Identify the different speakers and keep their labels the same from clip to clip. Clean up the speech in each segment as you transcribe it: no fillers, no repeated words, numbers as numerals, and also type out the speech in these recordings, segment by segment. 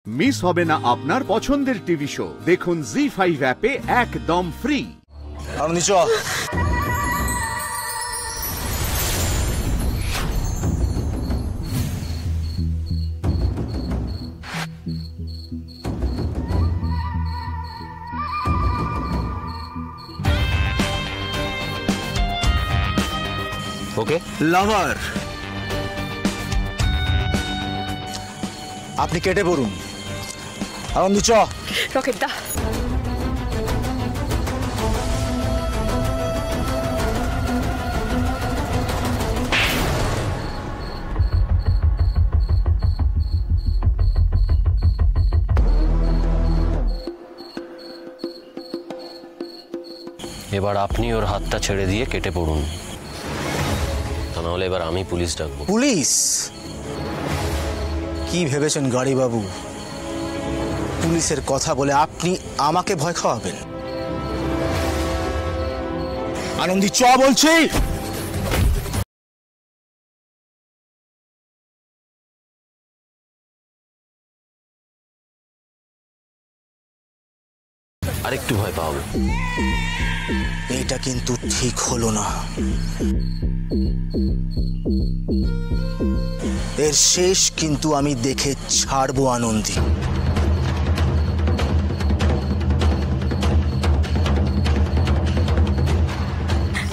Speaker 1: Miss হবে না আপনার পছন্দের টিভি শো। দেখুন জি5 অ্যাপে একদম ফ্রি।
Speaker 2: ওকে
Speaker 3: লাভার, আপনি কেটে পড়ুন। আনন্দি চ।
Speaker 4: রকেট দা,
Speaker 2: এবার আপনি ওর হাতটা ছেড়ে দিয়ে কেটে পড়ুন, তা নাহলে এবার আমি পুলিশ ডাকবো।
Speaker 3: পুলিশ? কি ভেবেছেন গাড়ি বাবু, পুলিশের কথা বলে আপনি আমাকে ভয় খাওয়াবেন? আনন্দি চ বলছি।
Speaker 2: আরেকটু ভয় পাওয়াবে।
Speaker 3: এটা কিন্তু ঠিক হলো না। এর শেষ কিন্তু আমি দেখে ছাড়বো আনন্দি।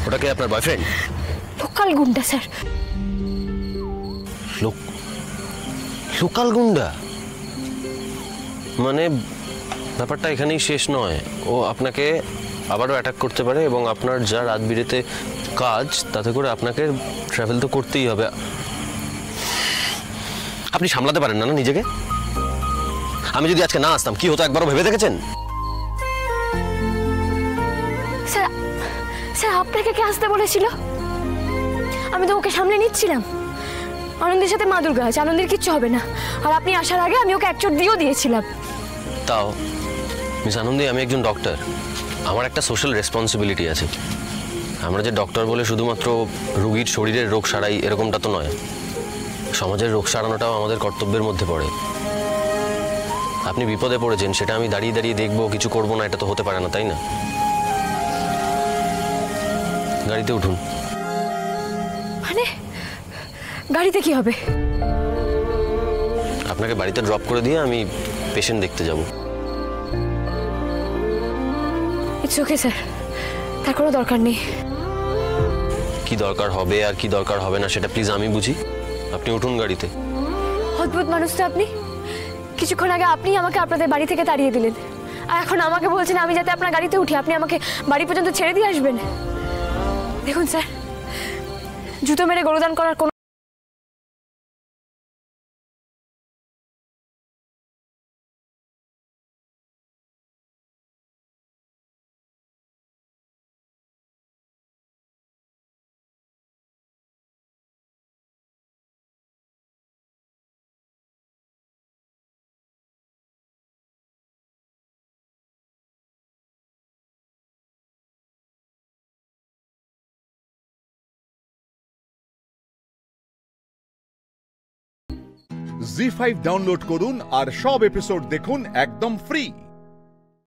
Speaker 2: ওটা কি আপনার বয়ফ্রেন্ড?
Speaker 4: লোকাল গুন্ডা স্যার।
Speaker 2: লোকাল গুন্ডা মানে ব্যাপারটা এখানেই শেষ নয়। ও আপনাকে আবারও অ্যাটাক করতে পারে এবং আপনার যা রাত বিরেতে কাজ তাতে করে আপনাকে ট্রাভেল তো করতেই হবে। আপনি সামলাতে পারেন না না নিজেকে? আমি যদি আজকে না আসতাম কি হতো একবারও ভেবে দেখেছেন?
Speaker 4: স্যার, স্যার আপনাকে কে আসতে বলেছিল? আমি তো ওকে সামনে নিচ্ছিলাম। আনন্দের সাথে মা দুর্গা আছে, আনন্দের কিচ্ছু হবে না। আর আপনি আসার আগে আমি ওকে এক চোট দিয়েও দিয়েছিলাম।
Speaker 2: তাও মিস আনন্দি, আমি একজন ডক্টর, আমার একটা সোশ্যাল রেসপন্সিবিলিটি আছে। আমরা যে ডক্টর বলে শুধুমাত্র রোগীর শরীরের রোগ সারাই এরকমটা তো নয়, সমাজের রোগ সারানোটাও আমাদের কর্তব্যের মধ্যে পড়ে। আপনি বিপদে পড়েছেন, সেটা আমি দাঁড়িয়ে দাঁড়িয়ে দেখবো, কিছু করবো না, এটা তো হতে পারে না, তাই না? গাড়িতে উঠুন।
Speaker 4: মানে গাড়িতে কি হবে?
Speaker 2: আপনাকে বাড়িতে ড্রপ করে দিয়ে আমি পেশেন্ট দেখতে যাব।
Speaker 4: ইটস ওকে স্যার, তার কোনো দরকার নেই।
Speaker 2: কি দরকার হবে আর কি দরকার হবে না সেটা প্লিজ আমি বুঝি। আপনি উঠুন গাড়িতে।
Speaker 4: অদ্ভুত মানুষ তো আপনি। কিছুক্ষণ আগে আপনি আমাকে আপনাদের বাড়ি থেকে তাড়িয়ে দিলেন, আর এখন আমাকে বলছেন আমি যাতে আপনার গাড়িতে উঠি, আপনি আমাকে বাড়ি পর্যন্ত ছেড়ে দিয়ে আসবেন। দেখুন স্যার, জুতো মেরে গরুদান করার কোনো
Speaker 1: জি5 ডাউনলোড করুন আর সব এপিসোড দেখুন একদম ফ্রি।